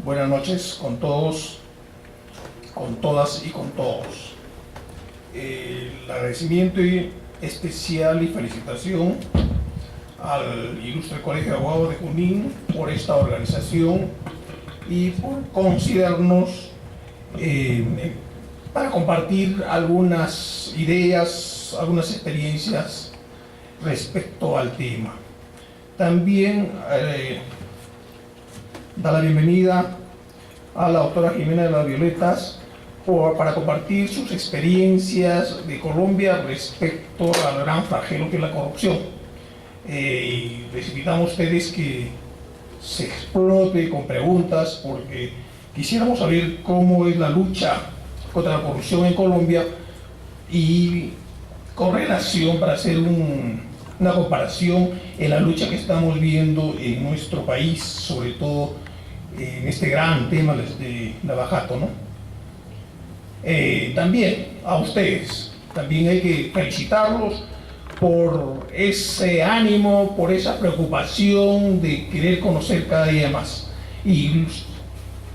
Buenas noches con todos, con todas y con todos. El agradecimiento especial y felicitación al Ilustre Colegio de Abogados de Junín por esta organización y por considerarnos para compartir algunas ideas, algunas experiencias respecto al tema. También da la bienvenida a la doctora Jimena de las Violetas para compartir sus experiencias de Colombia respecto al gran flagelo que es la corrupción. Y les invitamos a ustedes que se explote con preguntas, porque quisiéramos saber cómo es la lucha contra la corrupción en Colombia y con relación para hacer una comparación en la lucha que estamos viendo en nuestro país, sobre todo en este gran tema de Lavajato, ¿no? También a ustedes, también hay que felicitarlos por ese ánimo, por esa preocupación de querer conocer cada día más. Y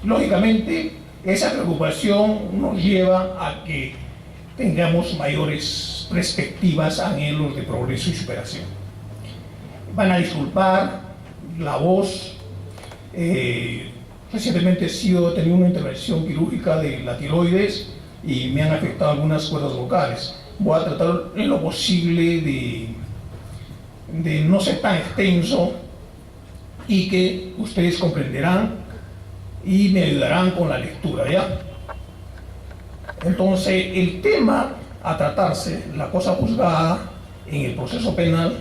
lógicamente esa preocupación nos lleva a que tengamos mayores perspectivas, anhelos de progreso y superación. Van a disculpar la voz. Recientemente he tenido una intervención quirúrgica de la tiroides y me han afectado algunas cuerdas vocales. Voy a tratar en lo posible de no ser tan extenso y que ustedes comprenderán y me ayudarán con la lectura, ¿ya? Entonces, el tema a tratarse, la cosa juzgada en el proceso penal,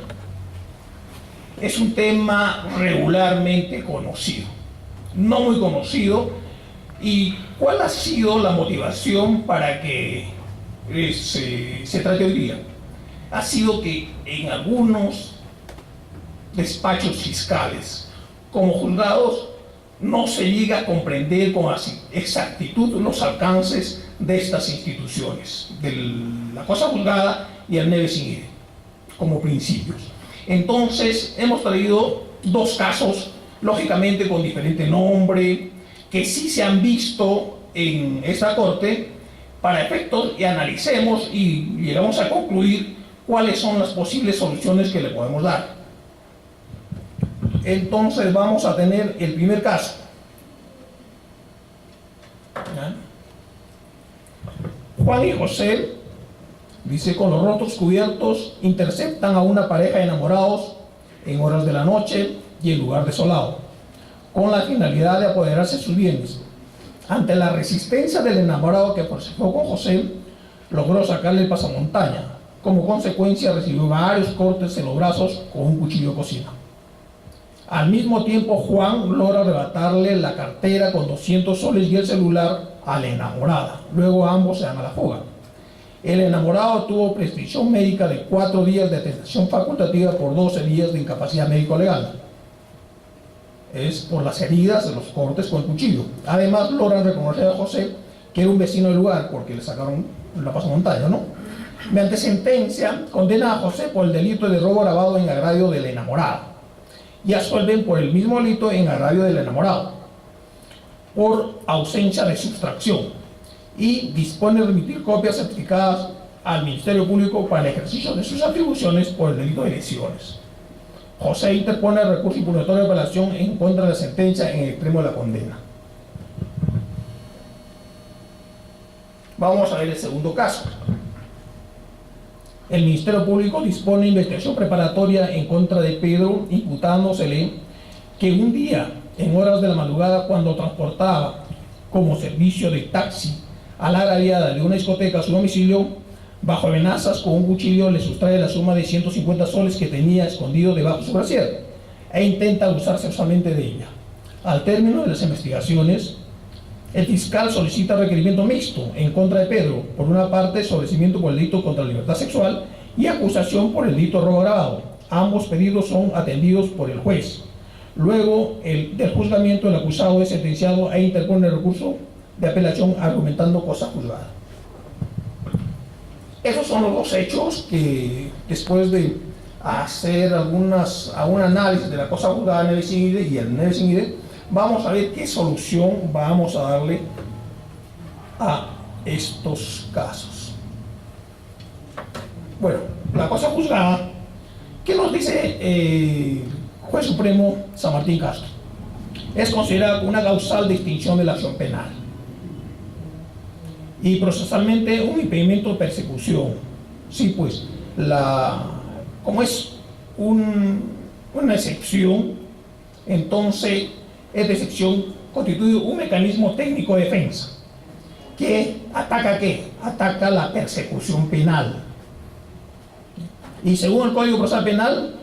es un tema regularmente conocido, no muy conocido. ¿Y cuál ha sido la motivación para que se trate hoy día? Ha sido que en algunos despachos fiscales, como juzgados, no se llega a comprender con exactitud los alcances de estas instituciones, de la cosa juzgada y el neve sin ire, como principios. Entonces, hemos traído dos casos, lógicamente con diferente nombre, que sí se han visto en esta corte, para efectos, y analicemos y llegamos a concluir cuáles son las posibles soluciones que le podemos dar. Entonces vamos a tener el primer caso. Juan y José, dice, con los rostros cubiertos, interceptan a una pareja de enamorados en horas de la noche y en lugar desolado, con la finalidad de apoderarse de sus bienes. Ante la resistencia del enamorado, que forcejeó con José, logró sacarle el pasamontaña. Como consecuencia recibió varios cortes en los brazos con un cuchillo de cocina. Al mismo tiempo, Juan logra arrebatarle la cartera con 200 soles y el celular a la enamorada. Luego ambos se dan a la fuga. El enamorado tuvo prescripción médica de 4 días de atestación facultativa por 12 días de incapacidad médico-legal. Es por las heridas de los cortes con el cuchillo. Además, logran reconocer a José, que era un vecino del lugar, porque le sacaron la pasamontaña, ¿no? Mediante sentencia, condena a José por el delito de robo agravado en agravio de la enamorada y absuelven por el mismo delito en agravio del enamorado por ausencia de sustracción, y dispone de remitir copias certificadas al Ministerio Público para el ejercicio de sus atribuciones por el delito de lesiones. José interpone el recurso impugnatorio de apelación en contra de la sentencia en el extremo de la condena. Vamos a ver el segundo caso. El Ministerio Público dispone investigación preparatoria en contra de Pedro, imputándosele que un día, en horas de la madrugada, cuando transportaba como servicio de taxi a la agraviada de una discoteca a su domicilio, bajo amenazas con un cuchillo le sustrae la suma de 150 soles que tenía escondido debajo de su brasier e intenta abusar sexualmente de ella. Al término de las investigaciones, el fiscal solicita requerimiento mixto en contra de Pedro, por una parte sobrecimiento por el delito contra la libertad sexual y acusación por el delito de robo agravado. Ambos pedidos son atendidos por el juez. Luego del juzgamiento, el acusado es sentenciado e interpone el recurso de apelación argumentando cosa juzgada. Esos son los dos hechos que, después de hacer algún análisis de la cosa juzgada neve sin ide y el neve sin ide, vamos a ver qué solución vamos a darle a estos casos. Bueno, la cosa juzgada, ¿qué nos dice el juez supremo San Martín Castro? Es considerada una causal de extinción de la acción penal y procesalmente un impedimento de persecución. Sí, pues, como es una excepción, entonces es de excepción, constituye un mecanismo técnico de defensa que ataca ¿qué? Ataca la persecución penal. Y según el Código Procesal Penal,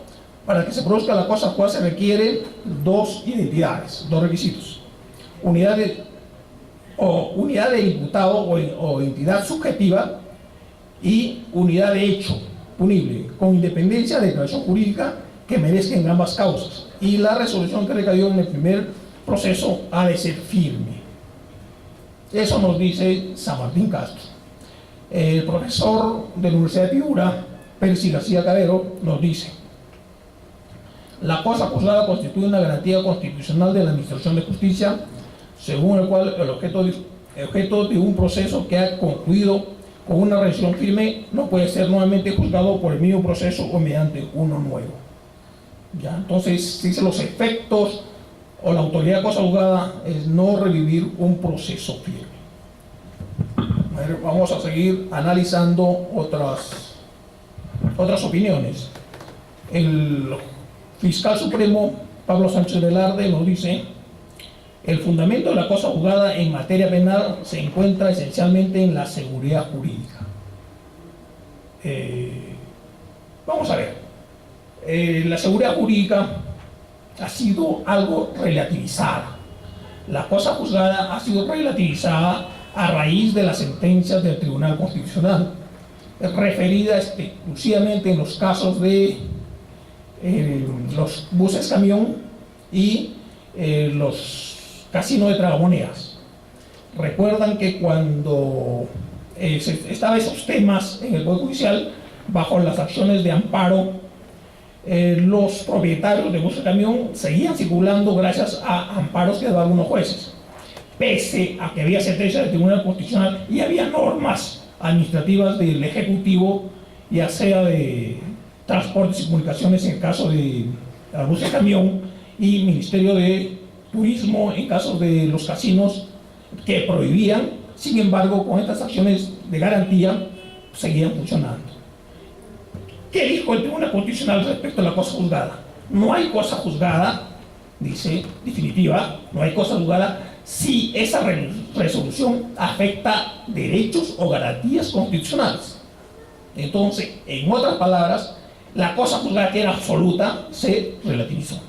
para que se produzca la cosa juzgada se requieren dos identidades, dos requisitos: unidad de imputado o entidad subjetiva, y unidad de hecho punible, con independencia de declaración jurídica que merezca en ambas causas. Y la resolución que recayó en el primer proceso ha de ser firme. Eso nos dice San Martín Castro. El profesor de la Universidad de Piura, Percy García Cabero, nos dice: la cosa juzgada constituye una garantía constitucional de la Administración de Justicia, según el cual el objeto de un proceso que ha concluido con una resolución firme no puede ser nuevamente juzgado por el mismo proceso o mediante uno nuevo. ¿Ya? Entonces, dice, los efectos o la autoridad de cosa juzgada es no revivir un proceso firme. Vamos a seguir analizando otras opiniones. El fiscal supremo Pablo Sánchez Velarde nos dice: el fundamento de la cosa juzgada en materia penal se encuentra esencialmente en la seguridad jurídica. Vamos a ver, la seguridad jurídica ha sido algo relativizada. La cosa juzgada ha sido relativizada a raíz de las sentencias del Tribunal Constitucional, referidas exclusivamente en los casos de los buses camión y los casinos de tragamonedas. Recuerdan que cuando estaban esos temas en el Poder Judicial, bajo las acciones de amparo, los propietarios de buses de camión seguían circulando gracias a amparos que daban algunos jueces, pese a que había sentencias del Tribunal Constitucional y había normas administrativas del Ejecutivo, ya sea de Transportes y Comunicaciones en el caso de la buses de camión, y Ministerio de Turismo en casos de los casinos, que prohibían. Sin embargo, con estas acciones de garantía seguían funcionando. ¿Qué dijo el Tribunal Constitucional respecto a la cosa juzgada? No hay cosa juzgada, dice, definitiva, no hay cosa juzgada si esa resolución afecta derechos o garantías constitucionales. Entonces, en otras palabras, la cosa juzgada, que era absoluta, se relativizó.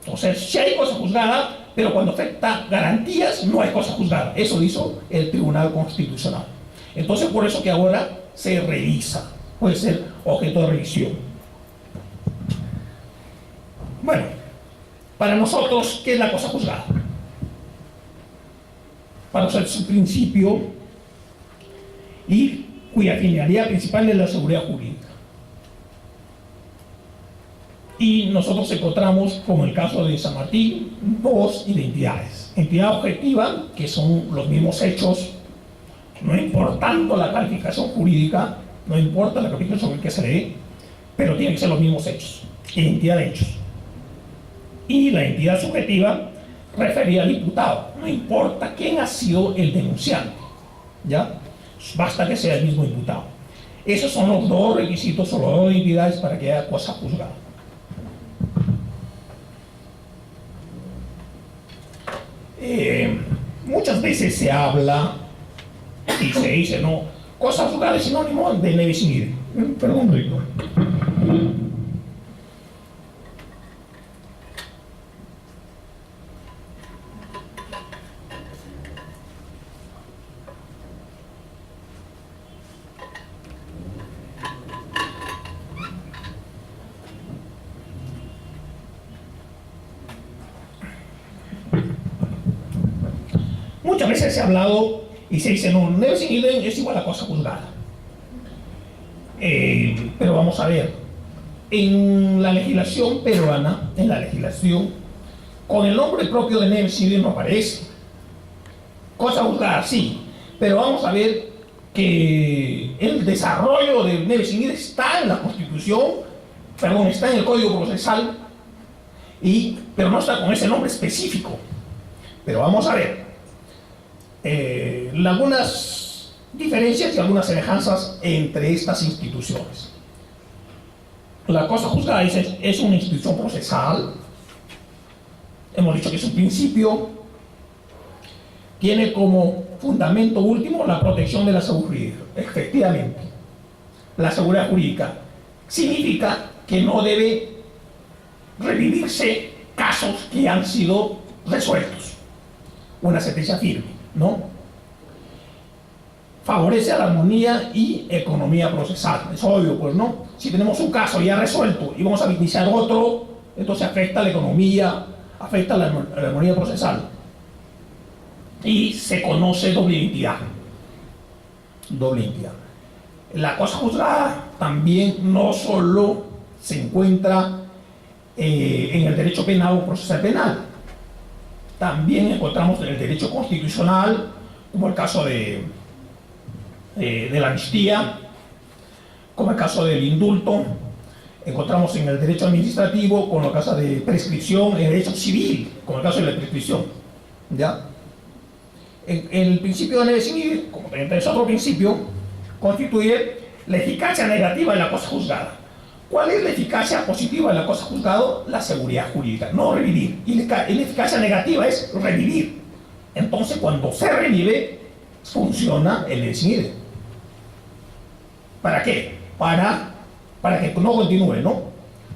Entonces, si hay cosa juzgada, pero cuando afecta garantías, no hay cosa juzgada. Eso hizo el Tribunal Constitucional. Entonces, por eso que ahora se revisa, puede ser objeto de revisión. Bueno, para nosotros, ¿qué es la cosa juzgada? Para nosotros es un principio y cuya finalidad principal es la seguridad jurídica. Y nosotros encontramos, como en el caso de San Martín, dos identidades: entidad objetiva, que son los mismos hechos, no importando la calificación jurídica, no importa la calificación sobre el que se lee, pero tienen que ser los mismos hechos, identidad de hechos. Y la entidad subjetiva referida al imputado, no importa quién ha sido el denunciante, ¿ya? Basta que sea el mismo imputado. Esos son los dos requisitos o las dos entidades para que haya cosa juzgada. Muchas veces se habla y se dice, no, cosa juzgada es sinónimo de levis in idem. Perdón, Rico. Muchas veces se ha hablado y se dice, no, levis in idem es igual a cosa juzgada. Pero vamos a ver, en la legislación peruana, en la legislación con el nombre propio de Neve Civil no aparece. Cosa juzgada, sí, pero vamos a ver que el desarrollo del Neve Civil está en la Constitución, perdón, está en el Código Procesal, pero no está con ese nombre específico. Pero vamos a ver algunas diferencias y algunas semejanzas entre estas instituciones. La cosa juzgada es una institución procesal. Hemos dicho que es un principio, tiene como fundamento último la protección de la seguridad jurídica. Efectivamente, la seguridad jurídica significa que no debe revivirse casos que han sido resueltos. Una sentencia firme, ¿no? Favorece a la armonía y economía procesal. Es obvio, pues, ¿no? Si tenemos un caso ya resuelto y vamos a iniciar otro, entonces afecta a la economía, afecta a la armonía procesal. Y se conoce doble identidad. Doble identidad. La cosa juzgada también no solo se encuentra en el derecho penal o procesal penal. También encontramos en el derecho constitucional, como el caso de la amnistía, como el caso del indulto. Encontramos en el derecho administrativo, con el caso de prescripción, en el derecho civil, como el caso de la prescripción. ¿Ya? El principio de Neve Civil, como también es otro principio, constituye la eficacia negativa de la cosa juzgada. ¿Cuál es la eficacia positiva de la cosa juzgada? La seguridad jurídica, no revivir. Y la eficacia negativa es revivir. Entonces, cuando se revive, funciona el Neve Civil. ¿Para qué? Para que no continúe, ¿no?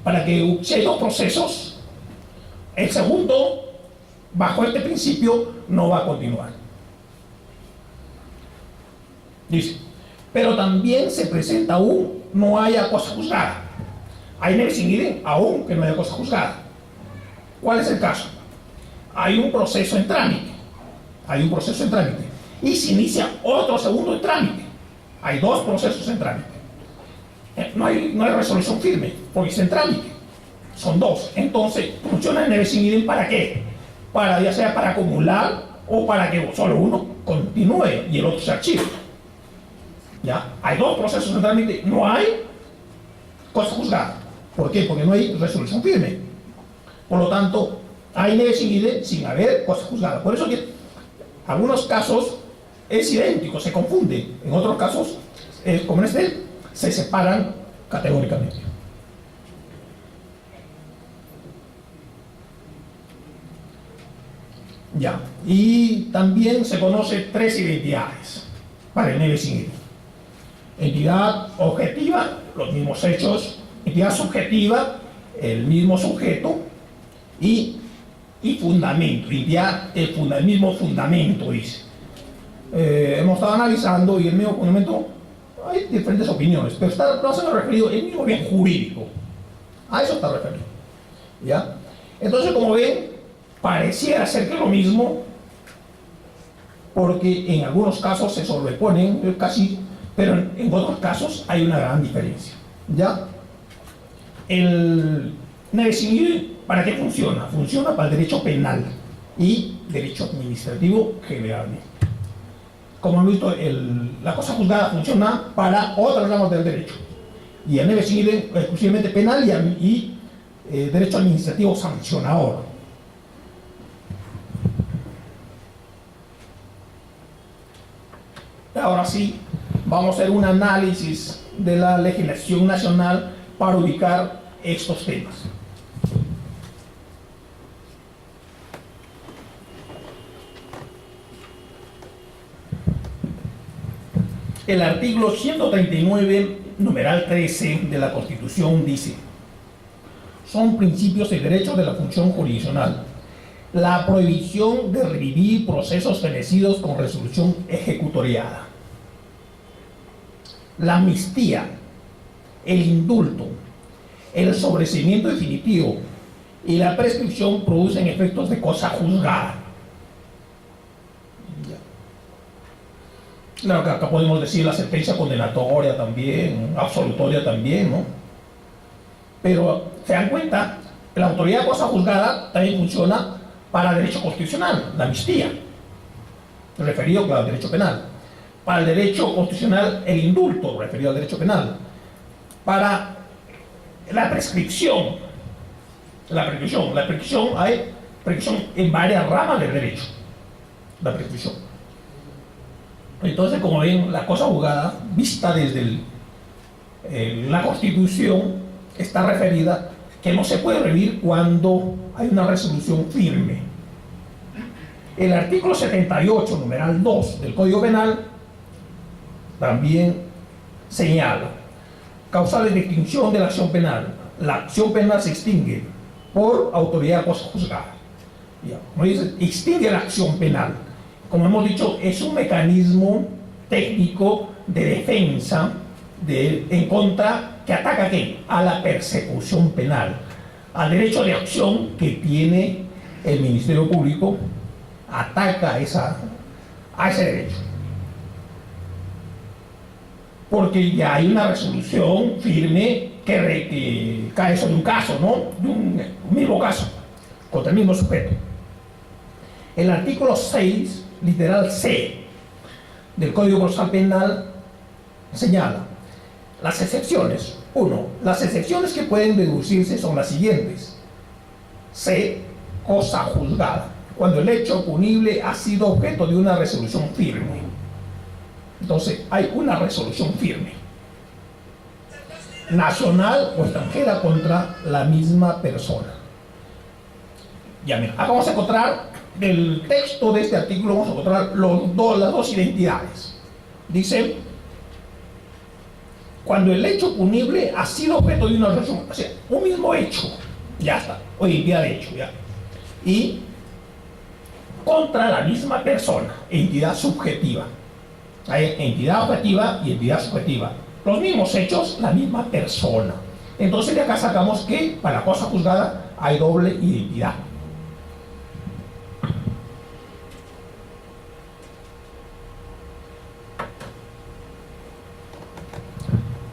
Para que si hay dos procesos, el segundo, bajo este principio, no va a continuar. Dice, pero también se presenta aún no haya cosa juzgada. Hay Neve Civil aún que no haya cosa juzgada. ¿Cuál es el caso? Hay un proceso en trámite. Y se inicia otro segundo en trámite. Hay dos procesos en trámite. No hay resolución firme, porque está en trámite. Son dos. Entonces, funciona el Neve Civil ¿para qué? Ya sea para acumular o para que solo uno continúe y el otro se archive. ¿Ya? Hay dos procesos en trámite, no hay cosa juzgada. ¿Por qué? Porque no hay resolución firme. Por lo tanto, hay Neve Civil sin haber cosa juzgada. Por eso que en algunos casos es idéntico, se confunde. En otros casos, como en este, se separan categóricamente. Ya. Y también se conoce tres identidades para el Neve Civil. Entidad objetiva, los mismos hechos. Entidad subjetiva, el mismo sujeto. Y fundamento, el mismo fundamento, dice. Hemos estado analizando y el mismo fundamento, hay diferentes opiniones, pero no se ha referido el mismo bien jurídico. A eso está referido. ¿Ya? Entonces, como ven, pareciera ser que es lo mismo, porque en algunos casos se sobreponen casi, pero en otros casos hay una gran diferencia. ¿Ya? El Neve Civil, ¿para qué funciona? Funciona para el derecho penal y derecho administrativo generalmente. Como hemos visto, la cosa juzgada funciona para otras ramas del derecho. Y el Neve Civil exclusivamente penal y derecho administrativo sancionador. Ahora sí, vamos a hacer un análisis de la legislación nacional para ubicar estos temas. El artículo 139, numeral 13 de la Constitución dice: son principios y derechos de la función jurisdiccional la prohibición de revivir procesos fenecidos con resolución ejecutoriada, la amnistía, el indulto, el sobreseimiento definitivo y la prescripción producen efectos de cosa juzgada. Claro que acá podemos decir la sentencia condenatoria también, absolutoria también, ¿no? Pero se dan cuenta, la autoridad de cosa juzgada también funciona Para el derecho constitucional, la amnistía, referido al derecho penal. Para el derecho constitucional, el indulto, referido al derecho penal. Para la prescripción, hay prescripción en varias ramas del derecho. La prescripción. Entonces, como ven, la cosa juzgada, vista desde la Constitución, está referida que no se puede revivir cuando hay una resolución firme. El artículo 78, numeral 2 del Código Penal, también señala causales de extinción de la acción penal. La acción penal se extingue por autoridad de cosa juzgada. Como dice, extingue la acción penal. Como hemos dicho, es un mecanismo técnico de defensa en contra, que ataca ¿a qué? A la persecución penal, al derecho de acción que tiene el Ministerio Público, ataca a ese derecho. Porque ya hay una resolución firme que cae sobre un caso, ¿no? De un mismo caso, contra el mismo sujeto. El artículo 6, literal C, del Código Procesal Penal señala las excepciones. 1. Las excepciones que pueden deducirse son las siguientes. C. Cosa juzgada. Cuando el hecho punible ha sido objeto de una resolución firme. Entonces, hay una resolución firme, nacional o extranjera, contra la misma persona. Ya, mira, acá vamos a encontrar, del texto de este artículo, vamos a encontrar las dos identidades. Dice, cuando el hecho punible ha sido objeto de una resolución, o sea, un mismo hecho, ya está, o identidad de hecho, ya. Y contra la misma persona, entidad subjetiva. Hay entidad objetiva y entidad subjetiva. Los mismos hechos, la misma persona. Entonces de acá sacamos que para la cosa juzgada hay doble identidad.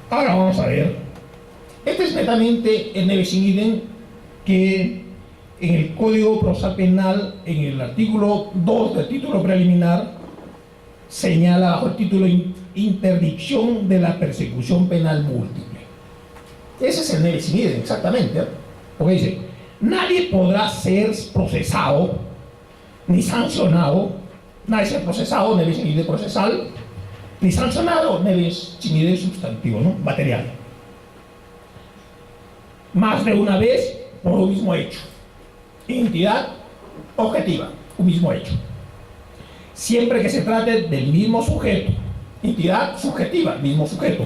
Ahora vamos a ver. Este es netamente el nebis in idem que en el Código Procesal Penal, en el artículo 2 del título preliminar, señala bajo el título interdicción de la persecución penal múltiple. Ese es el nebis in idem, exactamente, ¿eh? Porque dice, nadie podrá ser procesado ni sancionado, nadie ser procesado, nebis in idem procesal, ni sancionado, nebis in idem sustantivo, ¿no? Material, más de una vez por un mismo hecho. Entidad objetiva, un mismo hecho, siempre que se trate del mismo sujeto. Entidad subjetiva, mismo sujeto.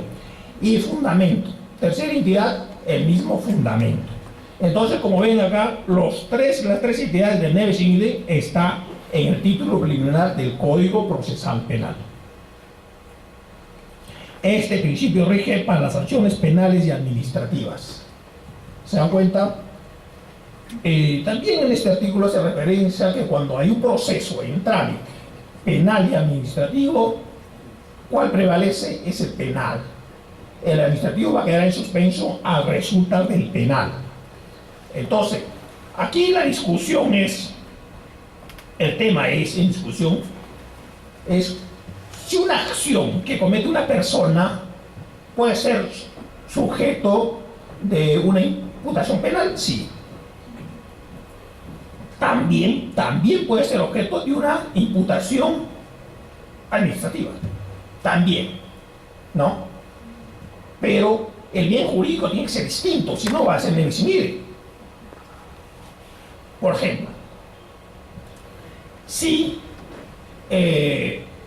Y fundamento, tercera entidad, el mismo fundamento. Entonces, como ven acá, las tres entidades del nebis in idem está en el título preliminar del Código Procesal Penal. Este principio rige para las acciones penales y administrativas. ¿Se dan cuenta? También en este artículo hace referencia que cuando hay un proceso, hay un trámite penal y administrativo, ¿cuál prevalece? Es el penal. El administrativo va a quedar en suspenso al resultar del penal. Entonces, aquí la discusión es, el tema es en discusión, es si una acción que comete una persona puede ser sujeto de una imputación penal. Sí. También puede ser objeto de una imputación administrativa. También, ¿no? Pero el bien jurídico tiene que ser distinto, si no va a ser nebis in idem. Por ejemplo, si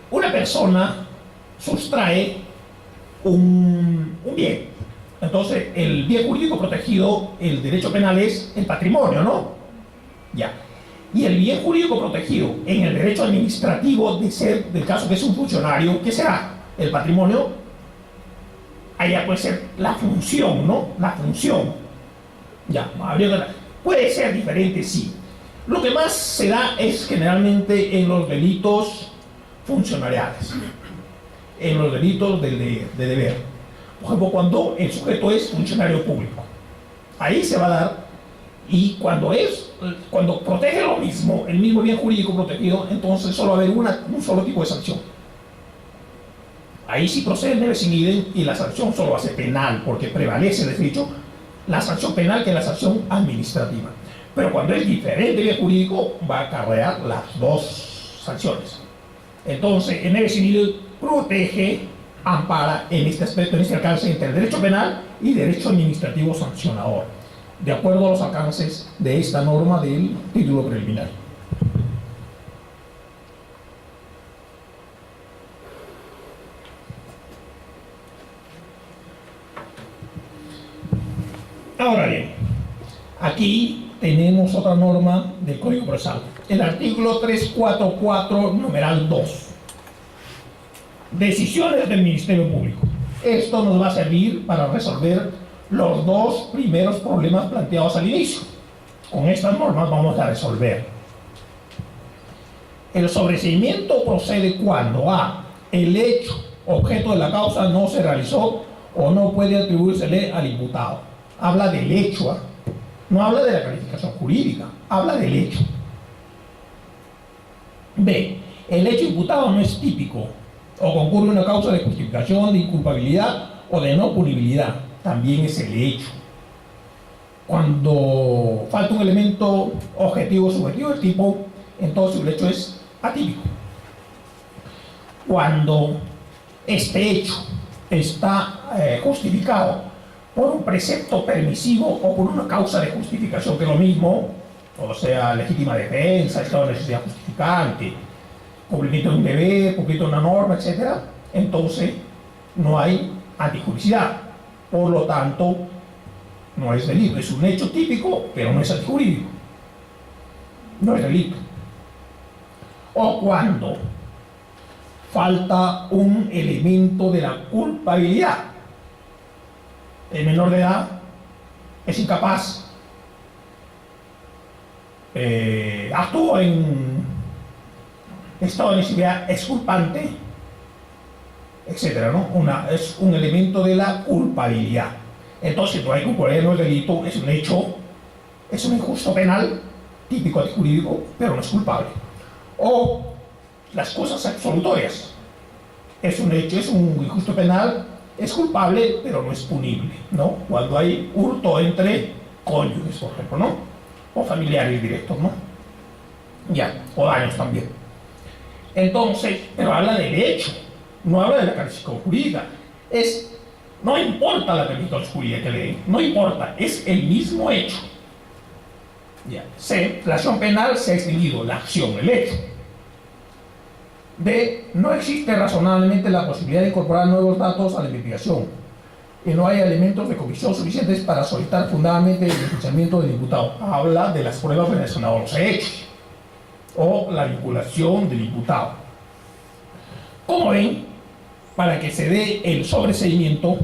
una persona sustrae un bien, entonces el bien jurídico protegido, el derecho penal es el patrimonio, ¿no? Ya. Y el bien jurídico protegido en el derecho administrativo del caso que es un funcionario, ¿qué será? El patrimonio. Allá puede ser la función, ¿no? La función. Ya, puede ser diferente, sí. Lo que más se da es generalmente en los delitos funcionariales, en los delitos de deber. Por ejemplo, cuando el sujeto es funcionario público, ahí se va a dar Y cuando protege lo mismo, el mismo bien jurídico protegido, entonces solo va a haber un solo tipo de sanción. Ahí sí procede el debe sin idem y la sanción solo va a ser penal, porque prevalece, les he dicho, la sanción penal que la sanción administrativa. Pero cuando es diferente bien jurídico, va a acarrear las dos sanciones. Entonces, el debe sin idem protege, ampara en este aspecto, en este alcance entre el derecho penal y derecho administrativo sancionador, de acuerdo a los alcances de esta norma del título preliminar. Ahora bien, aquí tenemos otra norma del Código Procesal, el artículo 344, numeral 2. Decisiones del Ministerio Público. Esto nos va a servir para resolver los dos primeros problemas planteados al inicio. Con estas normas vamos a resolver. El sobreseimiento procede cuando a. El hecho objeto de la causa no se realizó o no puede atribuírsele al imputado. Habla del hecho, no habla de la calificación jurídica, habla del hecho. B. El hecho imputado no es típico o concurre una causa de justificación, de inculpabilidad o de no punibilidad. También es el hecho. Cuando falta un elemento objetivo o subjetivo del tipo, entonces el hecho es atípico. Cuando este hecho está justificado por un precepto permisivo o por una causa de justificación, que es lo mismo, o sea, legítima defensa, estado de necesidad justificante, cumplimiento de un deber, cumplimiento de una norma, etc., entonces no hay antijuricidad. Por lo tanto, no es delito. Es un hecho típico, pero no es antijurídico. No es delito. O cuando falta un elemento de la culpabilidad. El menor de edad es incapaz, actúa en estado de necesidad exculpante, etcétera, ¿no? Es un elemento de la culpabilidad. Entonces, no hay culpabilidad, no es delito, es un hecho, es un injusto penal, típico antijurídico, pero no es culpable. O las cosas absolutorias. Es un hecho, es un injusto penal, es culpable, pero no es punible, ¿no? Cuando hay hurto entre cónyuges, por ejemplo, ¿no? O familiares directos, ¿no? Ya, o daños también. Entonces, pero habla del hecho, no habla de la calificación jurídica. No importa la calificación jurídica que le den, no importa, es el mismo hecho. Ya. C, la acción penal se ha extinguido, la acción, el hecho. D, no existe razonablemente la posibilidad de incorporar nuevos datos a la investigación y no hay elementos de convicción suficientes para solicitar fundadamente el enjuiciamiento del imputado. Habla de las pruebas relacionadas a los hechos o la vinculación del imputado. Como ven, para que se dé el sobreseimiento,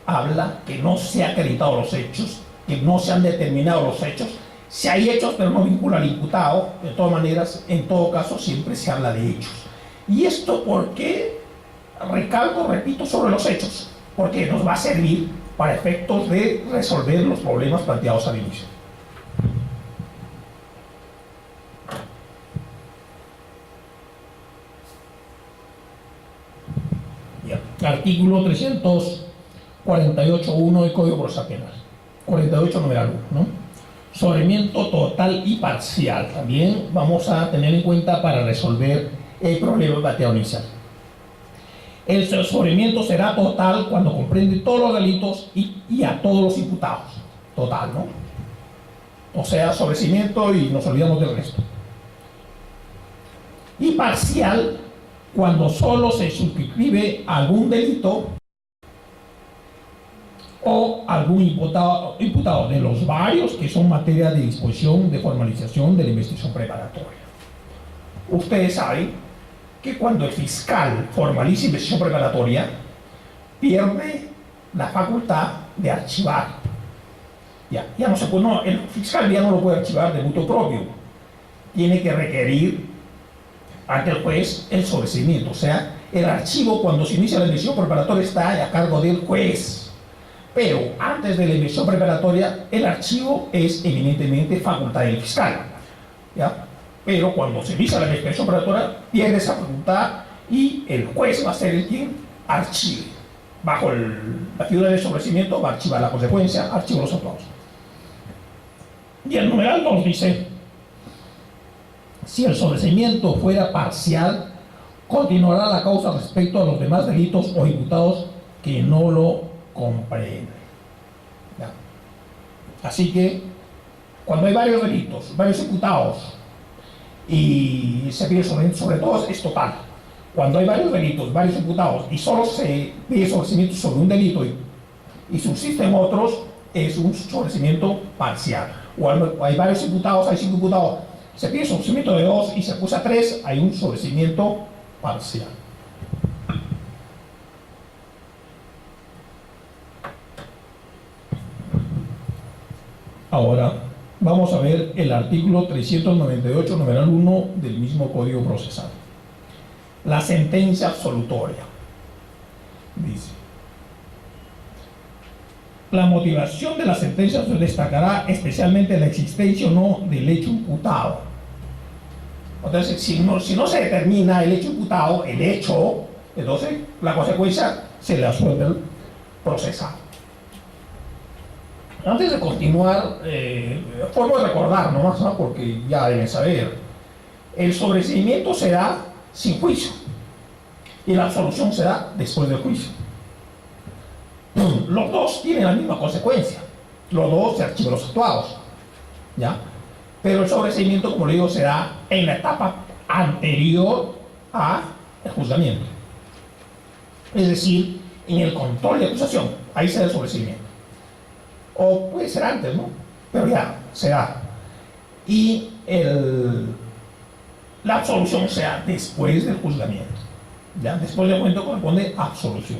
habla que no se han acreditado los hechos, que no se han determinado los hechos. Si hay hechos, pero no vincula al imputado, de todas maneras, en todo caso, siempre se habla de hechos. ¿Y esto por qué? Recalco, repito, sobre los hechos, porque nos va a servir para efectos de resolver los problemas planteados al inicio. Bien. Artículo 348.1 del Código Procesal Penal. 48 numeral 1, ¿no? Sobreseimiento total y parcial. También vamos a tener en cuenta para resolver el problema planteado inicial. El sobreseimiento será total cuando comprende todos los delitos y a todos los imputados. Total, ¿no? O sea, sobreseimiento y nos olvidamos del resto. Y parcial cuando solo se suscribe algún delito o algún imputado de los varios que son materia de disposición de formalización de la investigación preparatoria. Ustedes saben que cuando el fiscal formaliza investigación preparatoria, pierde la facultad de archivar. Ya no se puede, no, el fiscal ya no lo puede archivar de mutuo propio. Tiene que requerir ante el juez el sobreseimiento. O sea, el archivo cuando se inicia la investigación preparatoria está a cargo del juez. Pero antes de la inspección preparatoria, el archivo es eminentemente facultad del fiscal, ¿ya? Pero cuando se inicia la inspección preparatoria, pierde esa facultad y el juez va a ser el quien archive. Bajo la figura del sobreseimiento va a archivar la consecuencia, archivo los actuados. Y el numeral 2 dice: si el sobreseimiento fuera parcial, continuará la causa respecto a los demás delitos o imputados que no lo comprenden. ¿Ya? Así que, cuando hay varios delitos, varios imputados, y se pide sobre todos, es total. Cuando hay varios delitos, varios imputados, y solo se pide sobreseimiento sobre un delito y subsisten otros, es un sobreseimiento parcial. O hay varios imputados, hay 5 imputados, se pide sobreseimiento de 2 y se acusa 3, hay un sobreseimiento parcial. Ahora vamos a ver el artículo 398, numeral 1 del mismo Código Procesal. La sentencia absolutoria. Dice: la motivación de la sentencia se destacará especialmente la existencia o no del hecho imputado. Entonces, si no se determina el hecho imputado, el hecho, entonces la consecuencia se le absuelve al procesado. Antes de continuar, formo de recordar nomás, ¿no? Porque ya deben saber, el sobreseimiento se da sin juicio y la absolución se da después del juicio. Los dos tienen la misma consecuencia, los dos se archivan los actuados, ¿ya? Pero el sobreseimiento, como le digo, se da en la etapa anterior al juzgamiento, es decir, en el control de acusación, ahí se da el sobreseimiento. O puede ser antes, ¿no? Pero ya se da. Y la absolución se da después del juzgamiento, ¿ya? Después del momento corresponde absolución.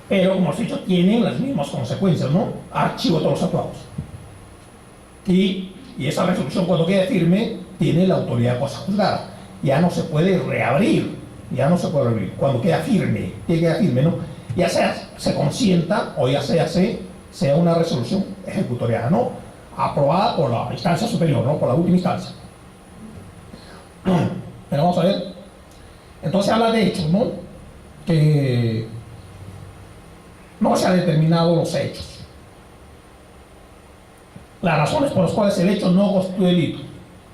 Pero, como os he dicho, tienen las mismas consecuencias, ¿no? Archivo todos los actuados. Y esa resolución, cuando quede firme, tiene la autoridad de cosa juzgada. Ya no se puede reabrir, cuando queda firme, tiene que quedar firme, ¿no? Ya sea se consienta o ya sea una resolución ejecutoriada, ¿no? Aprobada por la instancia superior, ¿no? Por la última instancia. Pero vamos a ver. Entonces habla de hechos, ¿no? Que no se han determinado los hechos. Las razones por las cuales el hecho no constituye delito.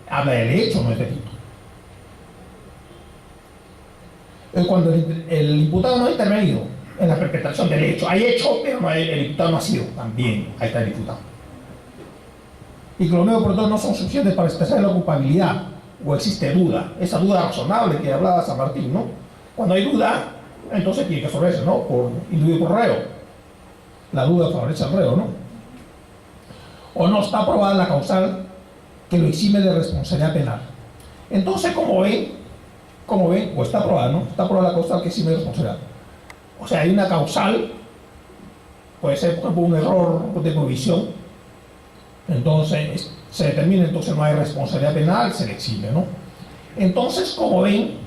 Habla del hecho, no es delito. Cuando el imputado no ha intervenido en la perpetración del hecho, hay hecho, pero el imputado no ha sido, también ahí está el imputado. Y que los medios por todo no son suficientes para expresar la culpabilidad, o existe duda, esa duda razonable que hablaba San Martín, ¿no? Cuando hay duda, entonces tiene que resolverse, ¿no? Por individuo y por reo. La duda favorece al reo, ¿no? O no está aprobada la causal que lo exime de responsabilidad penal. Entonces, como ven, o está aprobada, ¿no? Está aprobada la causal que exime de responsabilidad. O sea, hay una causal, puede ser, por ejemplo, un error de provisión, entonces se determina, entonces no hay responsabilidad penal, se le exime, ¿no? Entonces, como ven,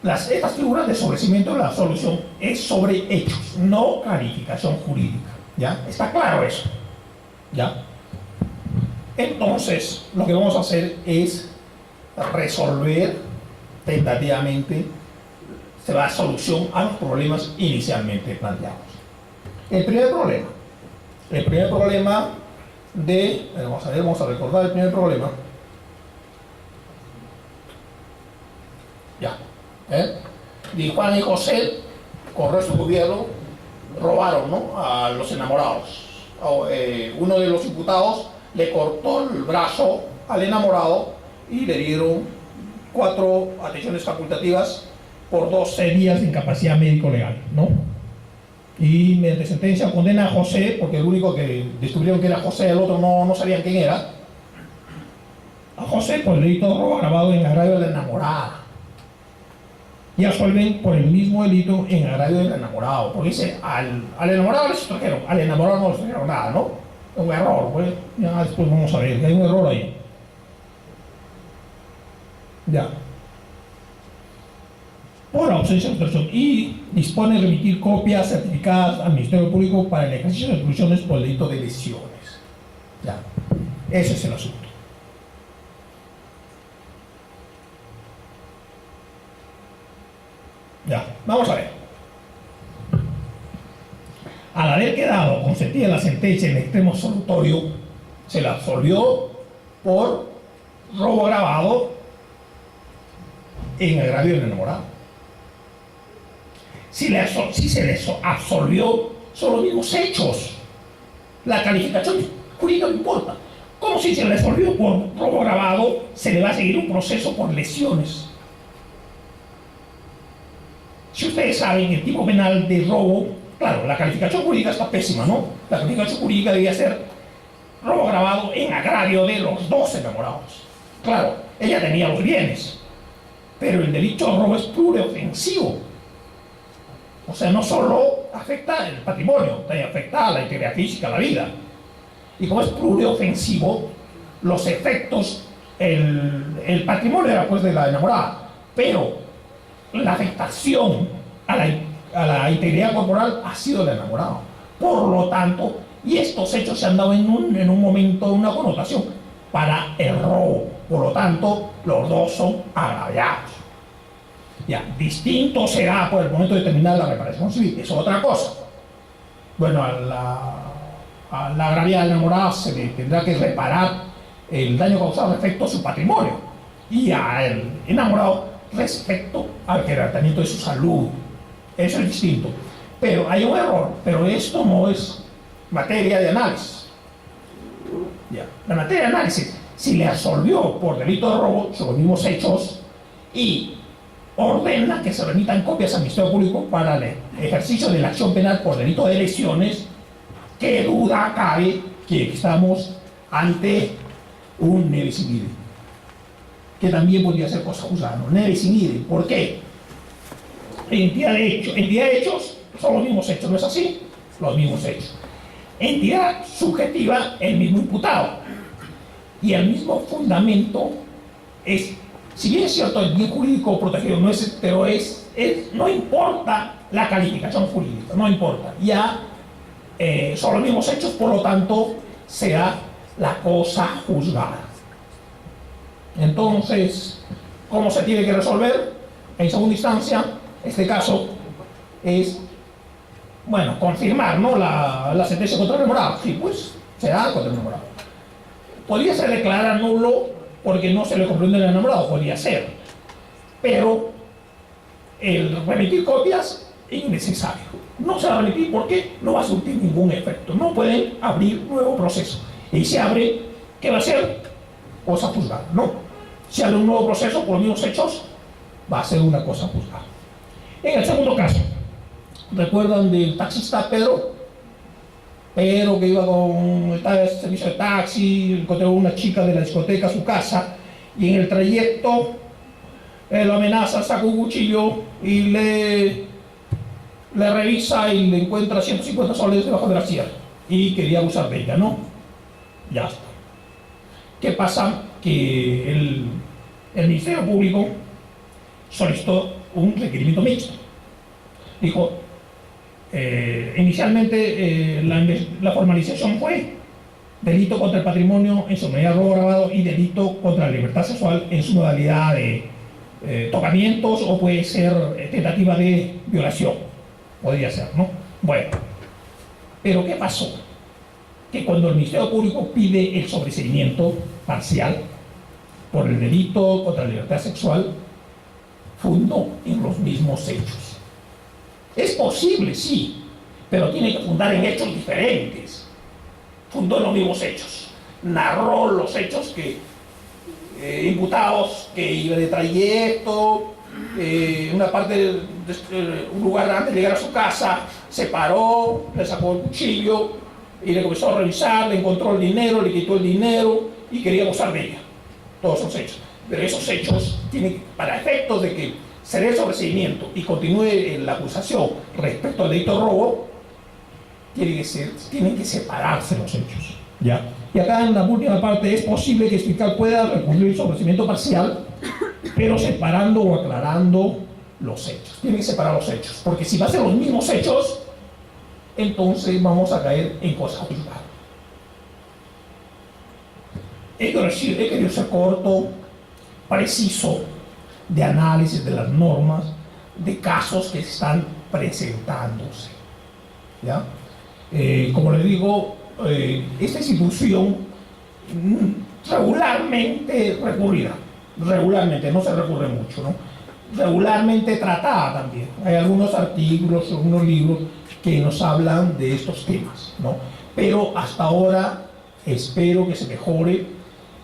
estas figuras de sobreseimiento de la absolución es sobre hechos, no calificación jurídica, ¿ya? Está claro eso, ¿ya? Entonces, lo que vamos a hacer es resolver tentativamente, se va a dar solución a los problemas inicialmente planteados. El primer problema vamos a recordar el primer problema. Ya. De Juan y José, con el resto del gobierno, robaron, ¿no? A los enamorados. Uno de los imputados le cortó el brazo al enamorado y le dieron 4 atenciones facultativas por 12 días de incapacidad médico-legal, ¿no? Y mediante sentencia condena a José, porque el único que descubrieron que era José, el otro no sabían quién era, a José por el delito de robo agravado en agravio de la enamorada. Y absuelven por el mismo delito en agravio del enamorado, porque dice, al enamorado les extrajeron, al enamorado no les extrajeron nada, ¿no? Es un error, pues ya después vamos a ver que hay un error ahí. Ya. por ausencia de obstrucción y dispone de remitir copias certificadas al Ministerio Público para el ejercicio de atribuciones por el delito de lesiones. Ya, ese es el asunto. Ya, vamos a ver. Al haber quedado consentida la sentencia en extremo absolutorio, se la absolvió por robo agravado en agravio del enamorado. Si se le absolvió, son los mismos hechos. La calificación jurídica no importa. Como si se le absolvió por robo agravado, se le va a seguir un proceso por lesiones. Si ustedes saben, el tipo penal de robo, claro, la calificación jurídica está pésima, ¿no? La calificación jurídica debía ser robo agravado en agravio de los dos enamorados. Claro, ella tenía los bienes, pero el delito de robo es pluriofensivo. O sea, no solo afecta el patrimonio, también afecta a la integridad física, a la vida. Y como es pluriofensivo, los efectos, el patrimonio era pues de la enamorada, pero la afectación a la integridad corporal ha sido del enamorado. Por lo tanto, y estos hechos se han dado en un momento, una connotación para el robo. Por lo tanto, los dos son agraviados. Ya, distinto será por el momento de determinar la reparación civil, es otra cosa. Bueno, a la agraviada enamorada se le tendrá que reparar el daño causado respecto a su patrimonio, y al enamorado respecto al quebrantamiento de su salud. Eso es distinto. Pero hay un error, pero esto no es materia de análisis. Ya. La materia de análisis, si le absolvió por delito de robo, son los mismos hechos, y ordena que se remitan copias al Ministerio Público para el ejercicio de la acción penal por delito de lesiones, qué duda cabe que estamos ante un nevis in idem, que también podría ser cosa juzgada, ¿no? Nevis in idem. ¿Por qué? Entidad de hechos son los mismos hechos, ¿no es así? Los mismos hechos. Entidad subjetiva, el mismo imputado. Y el mismo fundamento es, si bien es cierto, el bien jurídico protegido no es, pero no importa la calificación jurídica, no importa. Ya son los mismos hechos, por lo tanto, será la cosa juzgada. Entonces, ¿cómo se tiene que resolver? En segunda instancia, este caso es, bueno, confirmar, ¿no?, la sentencia contra el enamorado. Sí, pues, se da contra el enamorado. Podría ser declarado nulo porque no se le comprende el enamorado, podría ser. Pero el remitir copias es innecesario. No se va a remitir porque no va a surtir ningún efecto. No pueden abrir nuevo proceso. Y si abre, ¿qué va a ser? Cosa juzgada, ¿no? Si abre un nuevo proceso por los mismos hechos, va a ser una cosa juzgada. En el segundo caso, ¿recuerdan del taxista Pedro? Pedro, que iba con el servicio de taxi, encontró una chica de la discoteca a su casa, y en el trayecto lo amenaza, saca un cuchillo y le revisa y le encuentra 150 soles debajo de la sierra, y quería abusar de ella, ¿no? Ya está. ¿Qué pasa? Que el Ministerio Público solicitó un requerimiento mixto. Dijo, inicialmente la formalización fue delito contra el patrimonio en su modalidad de robo agravado y delito contra la libertad sexual en su modalidad de tocamientos, o puede ser tentativa de violación, podría ser, ¿no? Bueno, pero ¿qué pasó? Que cuando el Ministerio Público pide el sobreseimiento parcial por el delito contra la libertad sexual, fundó en los mismos hechos. Es posible, sí, pero tiene que fundar en hechos diferentes. Fundó en los mismos hechos. Narró los hechos que imputados que iba de trayecto, una parte de un lugar antes de llegar a su casa, se paró, le sacó el cuchillo y le comenzó a revisar, le encontró el dinero, le quitó el dinero y quería abusar de ella. Todos esos hechos. Pero esos hechos tienen, para efectos de que se dé el sobreseimiento y continúe la acusación respecto al delito de robo, tienen que separarse los hechos, ¿ya? Y acá en la última parte es posible que el fiscal pueda recurrir el sobreseimiento parcial, pero separando o aclarando los hechos. Tienen que separar los hechos, porque si va a ser los mismos hechos, entonces vamos a caer en cosa juzgada. He querido ser corto, preciso, de análisis de las normas, de casos que están presentándose. ¿Ya? Como les digo, esta institución regularmente recurrida, regularmente, no se recurre mucho, ¿no? Regularmente tratada también. Hay algunos artículos, algunos libros que nos hablan de estos temas, ¿no? Pero hasta ahora espero que se mejore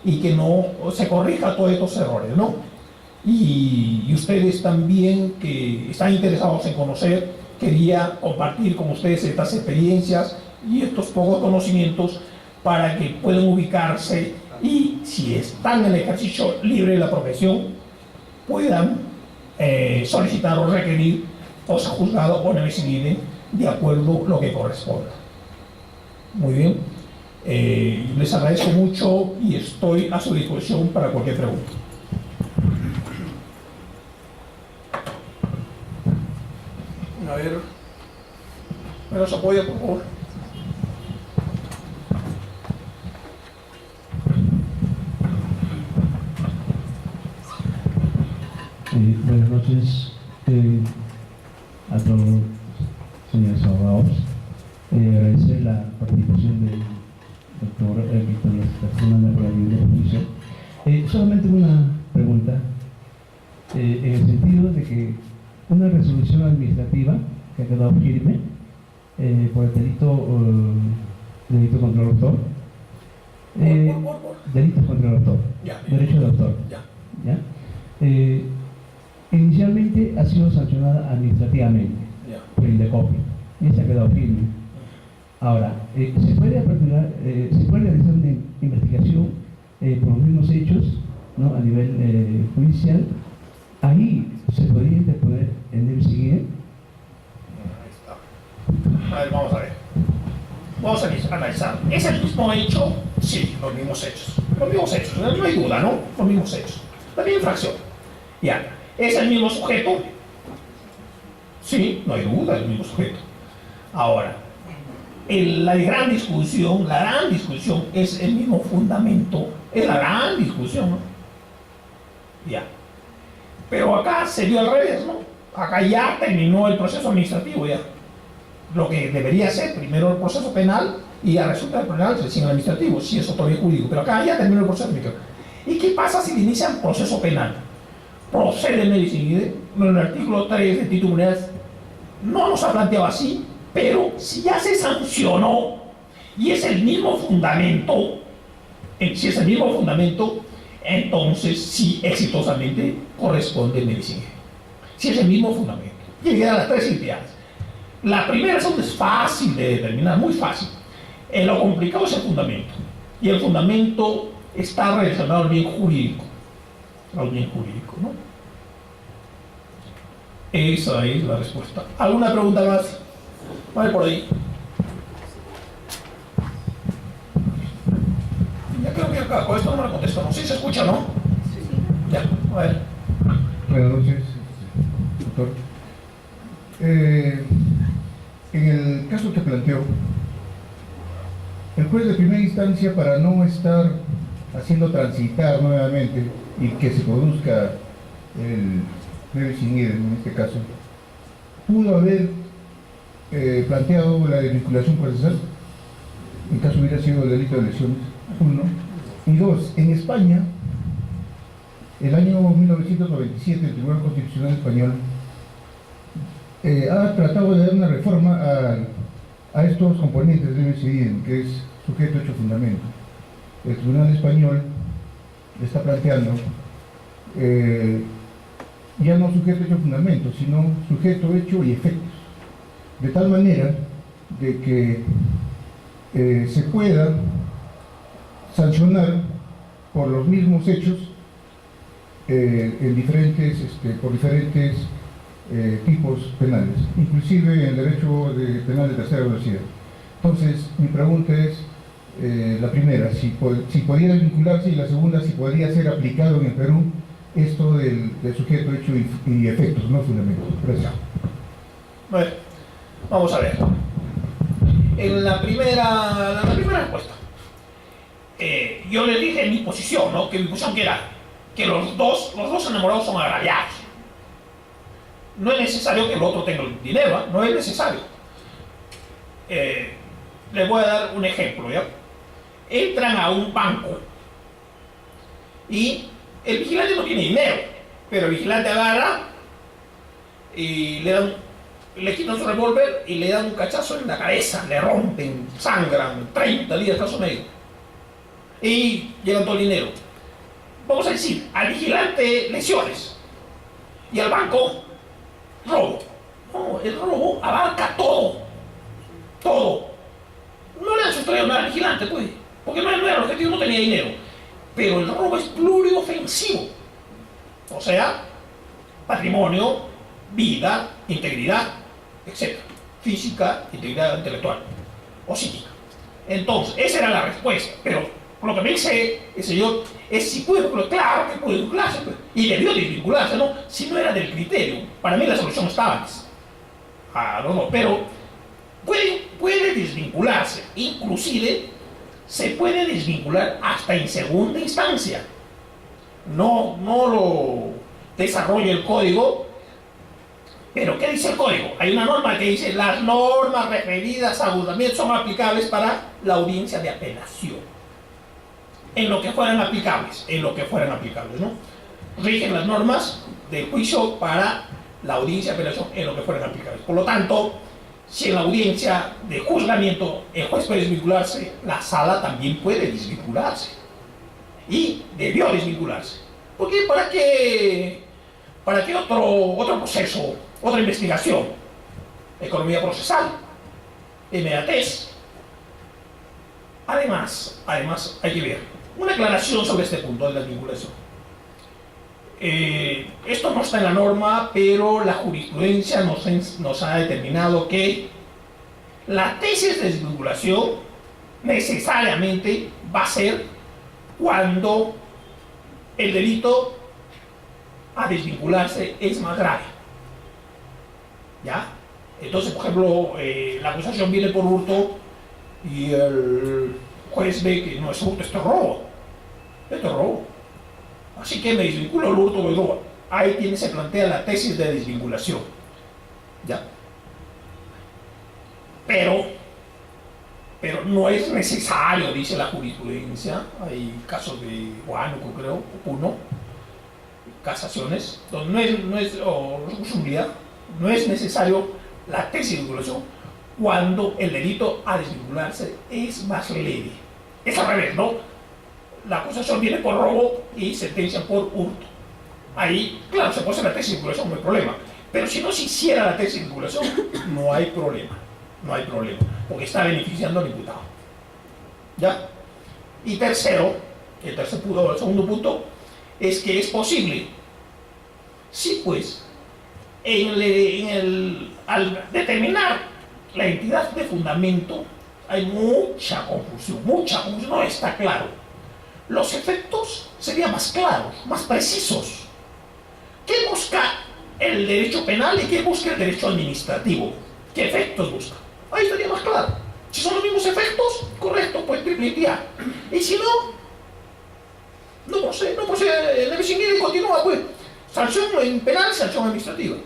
y que no se corrija todos estos errores, ¿no? Y ustedes también que están interesados en conocer, quería compartir con ustedes estas experiencias y estos pocos conocimientos para que puedan ubicarse y si están en el ejercicio libre de la profesión puedan solicitar o requerir cosa juzgada o no civil de acuerdo a lo que corresponda. Muy bien, les agradezco mucho y estoy a su disposición para cualquier pregunta. A ver, ¿me los apoya, por favor? Buenas noches a todos los señores abogados. Agradecer la participación del doctor Víctor Lastarcona por la libre juicio. Solamente una pregunta, en el sentido de que una resolución administrativa que ha quedado firme por el delito contra el autor, delitos contra el autor, derecho del autor, ¿ya? Inicialmente ha sido sancionada administrativamente por el INDECOPI y se ha quedado firme. Ahora, se puede aperturar, se puede realizar una investigación por los mismos hechos, ¿no? A nivel judicial. Ahí se podría interponer en el siguiente. Ahí está. A ver, vamos a ver. Vamos a analizar. ¿Es el mismo hecho? Sí, los mismos hechos. Los mismos hechos, no hay duda, ¿no? Los mismos hechos. La misma infracción. Ya. ¿Es el mismo sujeto? Sí, no hay duda, es el mismo sujeto. Ahora, la gran discusión es el mismo fundamento. Es la gran discusión, ¿no? Ya. Pero acá se dio al revés, ¿no? Acá ya terminó el proceso administrativo, ya. Lo que debería ser primero el proceso penal y ya resulta el penal recién el administrativo, si eso todavía es jurídico. Pero acá ya terminó el proceso administrativo. ¿Y qué pasa si inician proceso penal? Procede medicina. En el artículo 3 del título unidades no nos ha planteado así, pero si ya se sancionó y es el mismo fundamento, entonces sí exitosamente corresponde medicina. Si es el mismo fundamento. Y llegan las tres entidades. La primera es fácil de determinar, muy fácil. Lo complicado es el fundamento. Y el fundamento está relacionado al bien jurídico. Al bien jurídico, ¿no? Esa es la respuesta. ¿Alguna pregunta más? Vale, por ahí. Ya creo que acá con esto no me lo contesto, ¿no? ¿Sí se escucha, no? Sí. Ya, a ver. Buenas noches, doctor. En el caso que planteó, el juez de primera instancia, para no estar haciendo transitar nuevamente y que se produzca el breve sin ir, en este caso, pudo haber planteado la desvinculación procesal, en caso hubiera sido el delito de lesiones, uno. Y dos, en España, el año 1997, el Tribunal Constitucional Español ha tratado de dar una reforma a estos componentes del MCIDEN, que es sujeto, hecho, fundamento. El Tribunal Español está planteando ya no sujeto, hecho, fundamento, sino sujeto, hecho y efectos, de tal manera de que se pueda sancionar por los mismos hechos por diferentes tipos penales, inclusive en el derecho penal de tercera velocidad. Entonces, mi pregunta es, la primera, si podría vincularse, y la segunda, si podría ser aplicado en el Perú esto del sujeto, hecho y efectos, no fundamentos. Gracias. Bueno, vamos a ver. En la primera respuesta, yo les dije mi posición, ¿no? Que mi posición que era que los dos enamorados son agraviados. No es necesario que el otro tenga el dinero, ¿eh? No es necesario. Les voy a dar un ejemplo, ¿ya? Entran a un banco y el vigilante no tiene dinero, pero el vigilante agarra y le quitan su revólver y le dan un cachazo en la cabeza, le rompen, sangran, 30 días caso medio y llevan todo el dinero. Vamos a decir, al vigilante lesiones y al banco robo. No, el robo abarca todo. No le han sustraído nada al vigilante, pues, porque no era el objetivo, no tenía dinero. Pero el robo es pluriofensivo. O sea, patrimonio, vida, integridad, etc. Física, integridad intelectual o psíquica. Entonces, esa era la respuesta. Pero lo que me dice el señor es si puede, pero claro que puede vincularse, pues, y debió desvincularse, ¿no? Si no era del criterio. Para mí la solución estaba antes. No, pero puede desvincularse. Inclusive se puede desvincular hasta en segunda instancia. No lo desarrolla el código, pero ¿qué dice el código? Hay una norma que dice: las normas referidas a juzgamiento son aplicables para la audiencia de apelación. En lo que fueran aplicables, ¿no? Rigen las normas de juicio para la audiencia de apelación en lo que fueran aplicables. Por lo tanto, si en la audiencia de juzgamiento el juez puede desvincularse, la sala también puede desvincularse. Y debió desvincularse. ¿Por qué? ¿Para qué otro proceso, otra investigación? Economía procesal, inmediatez. Además, hay que ver una aclaración sobre este punto de la vinculación. Esto no está en la norma, pero la jurisprudencia nos ha determinado que la tesis de desvinculación necesariamente va a ser cuando el delito a desvincularse es más grave. ¿Ya? Entonces, por ejemplo, la acusación viene por hurto y el juez ve que no es hurto, esto es robo. Así que me desvinculo el hurto o el robo. Ahí se plantea la tesis de desvinculación. ¿Ya? Pero no es necesario, dice la jurisprudencia. Hay casos de Huánuco, creo, uno, casaciones, donde no es necesario la tesis de vinculación cuando el delito a desvincularse es más leve. Es al revés, ¿no? La acusación viene por robo y sentencia por hurto. Ahí, claro, se puede hacer la tesis de vinculación, no hay problema. Pero si no se hiciera la tesis de vinculación, no hay problema, porque está beneficiando al imputado. ¿Ya? Y el segundo punto, es que es posible. Sí, pues, al determinar la entidad de fundamento, hay mucha confusión, no está claro. Los efectos serían más claros, más precisos. ¿Qué busca el derecho penal y qué busca el derecho administrativo? ¿Qué efectos busca? Ahí estaría más claro. Si son los mismos efectos, correcto, pues triple A. Y si no procede, debe seguir y continúa, pues. Sanción penal, sanción administrativa.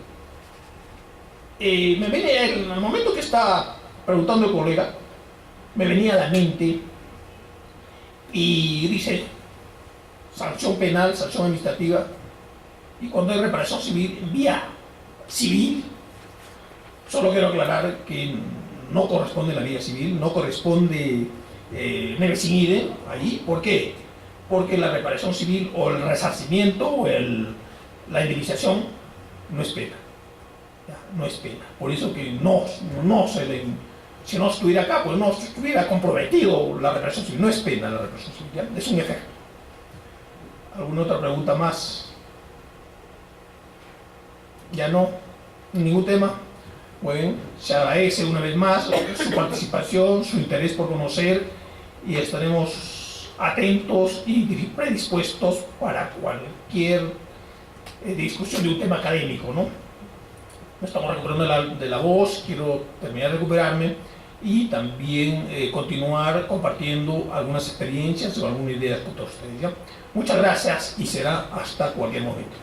Me viene, en el momento que está preguntando el colega, me venía a la mente y dice sanción penal, sanción administrativa, y cuando hay reparación civil en vía civil, solo quiero aclarar que no corresponde la vía civil, no corresponde nebe sin idem ahí. ¿Por qué? Porque la reparación civil o el resarcimiento o la indemnización no es pena. Ya, no es pena. Por eso que si no estuviera acá, pues no estuviera comprometido la reparación civil. No es pena la reparación civil, ¿ya? Es un efecto. ¿Alguna otra pregunta más? Ya no, ningún tema. Bueno, se agradece una vez más su participación, su interés por conocer, y estaremos atentos y predispuestos para cualquier discusión de un tema académico, ¿no? Estamos recuperando de la voz, quiero terminar de recuperarme y también continuar compartiendo algunas experiencias o algunas ideas con todos ustedes, ¿ya? Muchas gracias y será hasta cualquier momento.